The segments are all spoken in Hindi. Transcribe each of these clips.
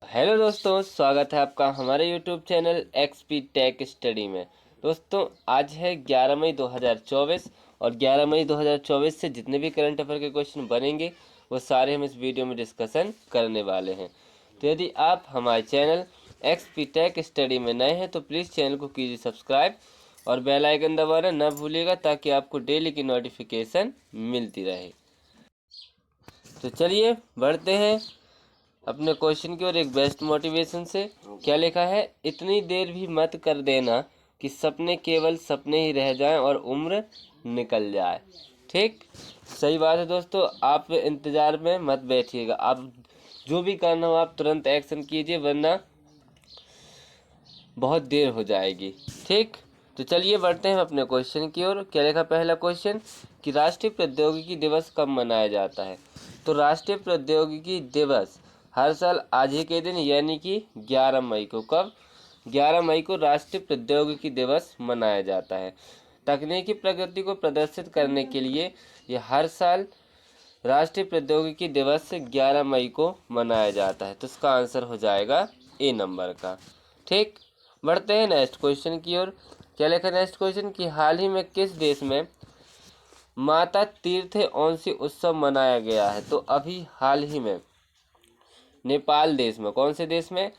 हेलो दोस्तों, स्वागत है आपका हमारे YouTube channel XP tech study में। दोस्तों, आज है 11 मई 2024 और 11 मई 2024 से जितने भी करंट अफेयर के क्वेश्चन बनेंगे वो सारे हम इस वीडियो में डिस्कशन करने वाले हैं। तो यदि आप हमारे चैनल एक्सपी टेक स्टडी में नए हैं तो प्लीज़ चैनल को कीजिए सब्सक्राइब और बेल आइकन दबाना न भूलिएगा ताकि आपको डेली की नोटिफिकेशन मिलती रहे। तो चलिए बढ़ते हैं अपने क्वेश्चन की ओर एक बेस्ट मोटिवेशन से। क्या लिखा है? इतनी देर भी मत कर देना कि सपने केवल सपने ही रह जाएं और उम्र निकल जाए। ठीक, सही बात है दोस्तों। आप इंतज़ार में मत बैठिएगा, आप जो भी करना हो आप तुरंत एक्शन कीजिए वरना बहुत देर हो जाएगी। ठीक, तो चलिए बढ़ते हैं अपने क्वेश्चन की ओर। क्या लिखा पहला क्वेश्चन कि राष्ट्रीय प्रौद्योगिकी दिवस कब मनाया जाता है? तो राष्ट्रीय प्रौद्योगिकी दिवस हर साल आज ही के दिन यानी कि 11 मई को, कब? 11 मई को राष्ट्रीय प्रौद्योगिकी दिवस मनाया जाता है। तकनीकी प्रगति को प्रदर्शित करने के लिए यह हर साल राष्ट्रीय प्रौद्योगिकी दिवस 11 मई को मनाया जाता है। तो इसका आंसर हो जाएगा ए नंबर का। ठीक, बढ़ते हैं नेक्स्ट क्वेश्चन की ओर। क्या लिखा नेक्स्ट क्वेश्चन कि हाल ही में किस देश में माता तीर्थ औंसी उत्सव मनाया गया है? तो अभी हाल ही में नेपाल देश में, कौन से देश में?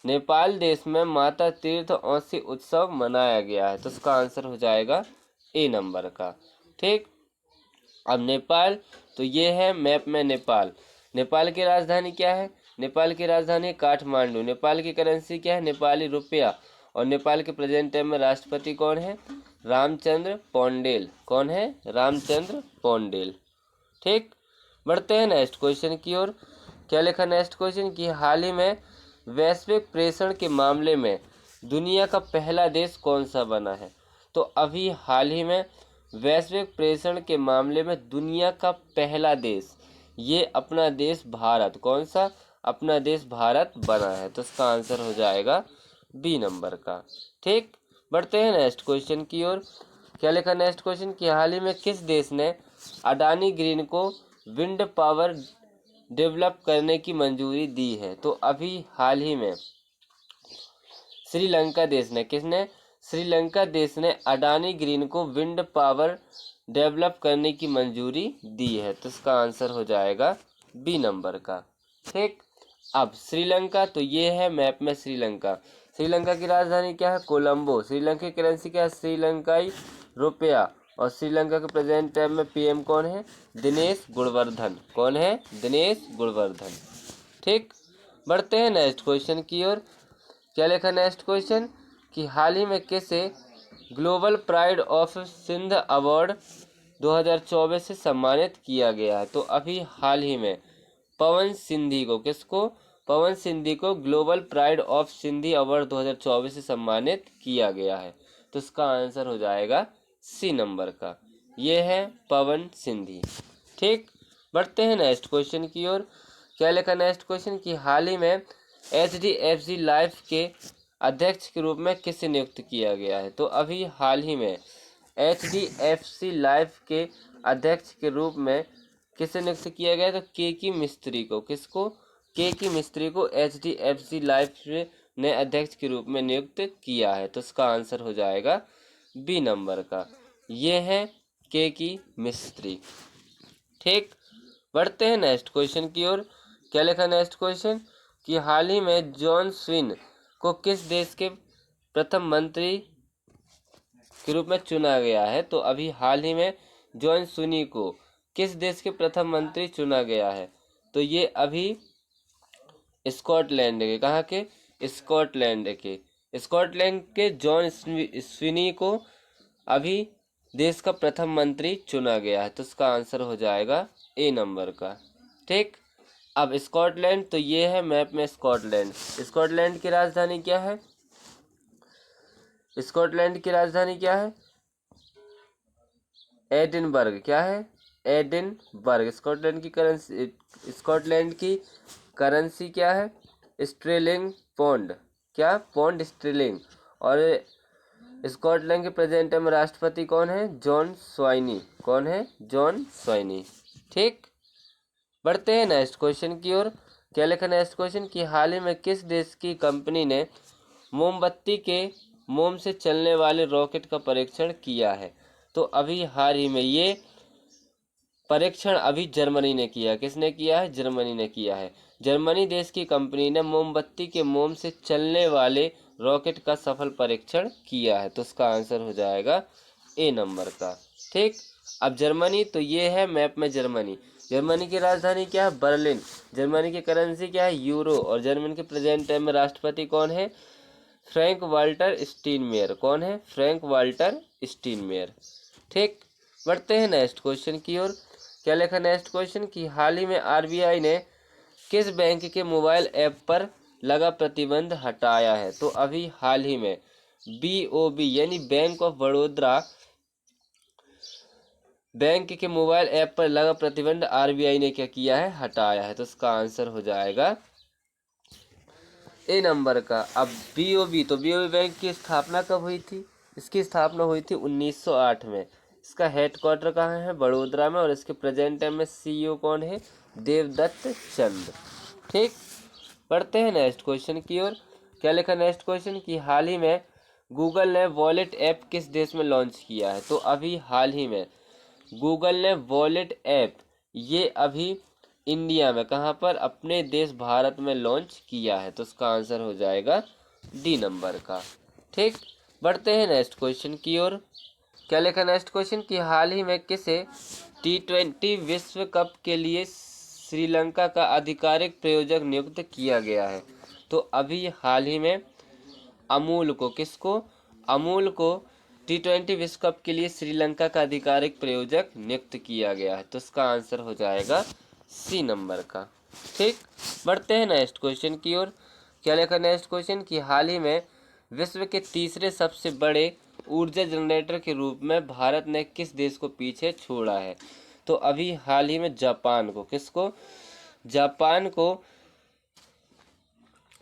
नेपाल देश में माता तीर्थ औंसी उत्सव मनाया गया है। तो इसका आंसर हो जाएगा ए नंबर का। ठीक, अब नेपाल, तो ये है मैप में नेपाल। नेपाल की राजधानी क्या है? नेपाल की राजधानी काठमांडू। नेपाल की करेंसी क्या है? नेपाली रुपया। और नेपाल के प्रेजेंट टाइम में राष्ट्रपति कौन है? रामचंद्र पौंडेल। कौन है? रामचंद्र पौंडेल। ठीक, बढ़ते हैं नेक्स्ट क्वेश्चन की ओर। क्या लिखा नेक्स्ट क्वेश्चन कि हाल ही में वैश्विक प्रेषण के मामले में दुनिया का पहला देश कौन सा बना है? तो अभी हाल ही में वैश्विक प्रेषण के मामले में दुनिया का पहला देश, ये अपना देश भारत, कौन सा? अपना देश भारत बना है। तो इसका आंसर हो जाएगा बी नंबर का। ठीक, बढ़ते हैं नेक्स्ट क्वेश्चन की ओर। क्या लिखा नेक्स्ट क्वेश्चन कि हाल ही में किस देश ने अडानी ग्रीन को विंड पावर डेवलप करने की मंजूरी दी है? तो अभी हाल ही में श्रीलंका देश ने, किसने? श्रीलंका देश ने अडानी ग्रीन को विंड पावर डेवलप करने की मंजूरी दी है। तो इसका आंसर हो जाएगा बी नंबर का। ठीक, अब श्रीलंका, तो ये है मैप में श्रीलंका। श्रीलंका की राजधानी क्या है? कोलंबो। श्रीलंका की करेंसी क्या है? श्रीलंकाई रुपया। और श्रीलंका के प्रेजेंट टाइम में पीएम कौन है? दिनेश गुणवर्धन। कौन है? दिनेश गुणवर्धन। ठीक, बढ़ते हैं नेक्स्ट क्वेश्चन की ओर। क्या लिखा नेक्स्ट क्वेश्चन कि हाल ही में किसे global pride of Sindh award 2024 से सम्मानित किया गया है? तो अभी हाल ही में पवन सिंधी को, किसको? पवन सिंधी को global pride of Sindhi award 2024 से सम्मानित किया गया है। तो इसका आंसर हो जाएगा सी नंबर का, ये है पवन सिंधी। ठीक, बढ़ते हैं नेक्स्ट क्वेश्चन की ओर। क्या लिखा नेक्स्ट क्वेश्चन कि हाल ही में HDFC लाइफ के अध्यक्ष के रूप में किसे नियुक्त किया गया है? तो अभी हाल ही में HDFC लाइफ के अध्यक्ष के रूप में किसे नियुक्त किया गया है? तो के मिस्त्री को, किसको? के मिस्त्री को HDFC लाइफ ने अध्यक्ष के रूप में नियुक्त किया है। तो इसका आंसर हो जाएगा बी नंबर का, ये है के मिस्त्री। ठीक, बढ़ते हैं नेक्स्ट क्वेश्चन की ओर। क्या लिखा नेक्स्ट क्वेश्चन कि हाल ही में जॉन स्विन को किस देश के प्रथम मंत्री के रूप में चुना गया है? तो अभी हाल ही में जॉन स्विनी को किस देश के प्रथम मंत्री चुना गया है? तो ये अभी स्कॉटलैंड के, कहाँ के? स्कॉटलैंड के। स्कॉटलैंड के जॉन स्विनी को अभी देश का प्रथम मंत्री चुना गया है। तो इसका आंसर हो जाएगा ए नंबर का। ठीक, अब स्कॉटलैंड, तो ये है मैप में स्कॉटलैंड। स्कॉटलैंड की राजधानी क्या है? स्कॉटलैंड की राजधानी क्या है? एडिनबर्ग। क्या है? एडिनबर्ग। स्कॉटलैंड की करेंसी क्या है? Sterling pound. क्या? Pound sterling. और स्कॉटलैंड के प्रेजेंट टाइम राष्ट्रपति कौन है? John Swinney. कौन है? John Swinney. ठीक, बढ़ते हैं नेक्स्ट क्वेश्चन की ओर। क्या लिखा नेक्स्ट क्वेश्चन कि हाल ही में किस देश की कंपनी ने मोमबत्ती के मोम से चलने वाले रॉकेट का परीक्षण किया है? तो अभी हाल ही में ये परीक्षण अभी जर्मनी ने किया। किसने किया है? जर्मनी ने किया है। जर्मनी देश की कंपनी ने मोमबत्ती के मोम से चलने वाले रॉकेट का सफल परीक्षण किया है। तो उसका आंसर हो जाएगा ए नंबर का। ठीक, अब जर्मनी, तो ये है मैप में जर्मनी। जर्मनी की राजधानी क्या है? बर्लिन। जर्मनी की करेंसी क्या है? यूरो। और जर्मनी के प्रेजेंट टाइम में राष्ट्रपति कौन है? Frank Walter Steinmeier. कौन है? Frank Walter Steinmeier. ठीक, बढ़ते हैं नेक्स्ट क्वेश्चन की ओर। क्या लिखा नेक्स्ट क्वेश्चन कि हाल ही में आरबीआई ने किस बैंक के मोबाइल ऐप पर लगा प्रतिबंध हटाया है? तो अभी हाल ही में बीओबी यानी बैंक ऑफ बड़ौदा बैंक के मोबाइल ऐप पर लगा प्रतिबंध आरबीआई ने क्या किया है? हटाया है। तो इसका आंसर हो जाएगा ए नंबर का। अब बीओबी, तो बीओबी बैंक की स्थापना कब हुई थी? इसकी स्थापना हुई थी 1908 में। इसका हेडक्वार्टर कहाँ है? बड़ोदरा में। और इसके प्रेजेंट टाइम में सीईओ कौन है? देवदत्त चंद। ठीक, पढ़ते हैं नेक्स्ट क्वेश्चन की ओर। क्या लिखा नेक्स्ट क्वेश्चन कि हाल ही में गूगल ने वॉलेट ऐप किस देश में लॉन्च किया है? तो अभी हाल ही में गूगल ने वॉलेट ऐप ये अभी इंडिया में कहाँ पर? अपने देश भारत में लॉन्च किया है। तो उसका आंसर हो जाएगा डी नंबर का। ठीक, बढ़ते हैं नेक्स्ट क्वेश्चन की ओर। क्या लिखा नेक्स्ट क्वेश्चन कि हाल ही में किसे T20 विश्व कप के लिए श्रीलंका का आधिकारिक प्रायोजक नियुक्त किया गया है? तो अभी हाल ही में अमूल को, किसको? अमूल को T20 विश्व कप के लिए श्रीलंका का आधिकारिक प्रायोजक नियुक्त किया गया है। तो इसका आंसर हो जाएगा सी नंबर का। ठीक, बढ़ते हैं नेक्स्ट क्वेश्चन की ओर। क्या लिखा नेक्स्ट क्वेश्चन कि हाल ही में विश्व के तीसरे सबसे बड़े ऊर्जा जनरेटर के रूप में भारत ने किस देश को पीछे छोड़ा है? तो अभी हाल ही में जापान को, किसको? जापान को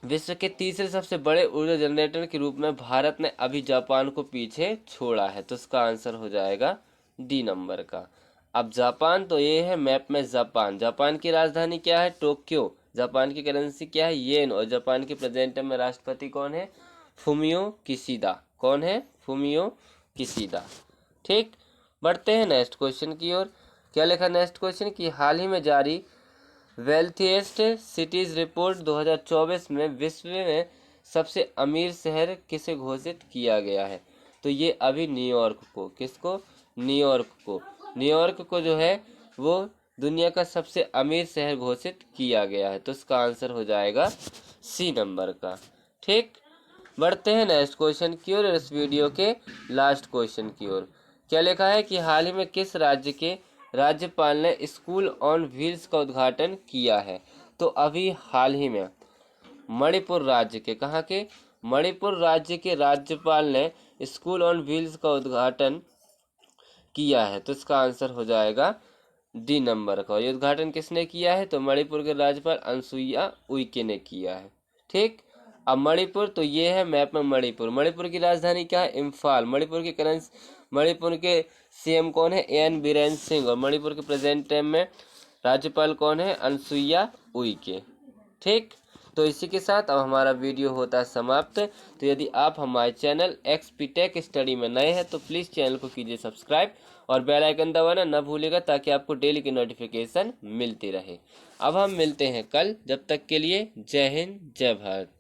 विश्व के तीसरे सबसे बड़े ऊर्जा जनरेटर के रूप में भारत ने अभी जापान को पीछे छोड़ा है। तो इसका आंसर हो जाएगा डी नंबर का। अब जापान, तो ये है मैप में जापान। जापान की राजधानी क्या है? टोक्यो। जापान की करेंसी क्या है? येन। और जापान के प्रेजेंट में राष्ट्रपति कौन है? Fumio Kishida. कौन है? Fumio Kishida. ठीक, बढ़ते हैं नेक्स्ट क्वेश्चन की ओर। क्या लिखा नेक्स्ट क्वेश्चन कि हाल ही में जारी वेल्थिएस्ट सिटीज रिपोर्ट 2024 में विश्व में सबसे अमीर शहर किसे घोषित किया गया है? तो ये अभी न्यूयॉर्क को, किसको? न्यूयॉर्क को। न्यूयॉर्क को जो है वो दुनिया का सबसे अमीर शहर घोषित किया गया है। तो इसका आंसर हो जाएगा सी नंबर का। ठीक, बढ़ते हैं नेक्स्ट क्वेश्चन की ओर, इस वीडियो के लास्ट क्वेश्चन की ओर। क्या लिखा है कि हाल ही में किस राज्य के राज्यपाल ने स्कूल ऑन व्हील्स का उद्घाटन किया है? तो अभी हाल ही में मणिपुर राज्य के, कहाँ के? मणिपुर राज्य के राज्यपाल ने स्कूल ऑन व्हील्स का उद्घाटन किया है। तो इसका आंसर हो जाएगा डी नंबर का। ये उद्घाटन किसने किया है? तो मणिपुर के राज्यपाल अनुसुईया उइके ने किया है। ठीक, अब मणिपुर, तो ये है मैप में मणिपुर। मणिपुर की राजधानी क्या है? इम्फाल। मणिपुर के सीएम कौन है? एन बीरेन सिंह। और मणिपुर के प्रेजेंट टाइम में राज्यपाल कौन है? अनुसुईया उइके। ठीक, तो इसी के साथ अब हमारा वीडियो होता है समाप्त। तो यदि आप हमारे चैनल एक्सपीटेक स्टडी में नए हैं तो प्लीज़ चैनल को कीजिए सब्सक्राइब और बेल आइकन दबाना न भूलिएगा ताकि आपको डेली की नोटिफिकेशन मिलती रहे। अब हम मिलते हैं कल, जब तक के लिए जय हिंद जय भारत।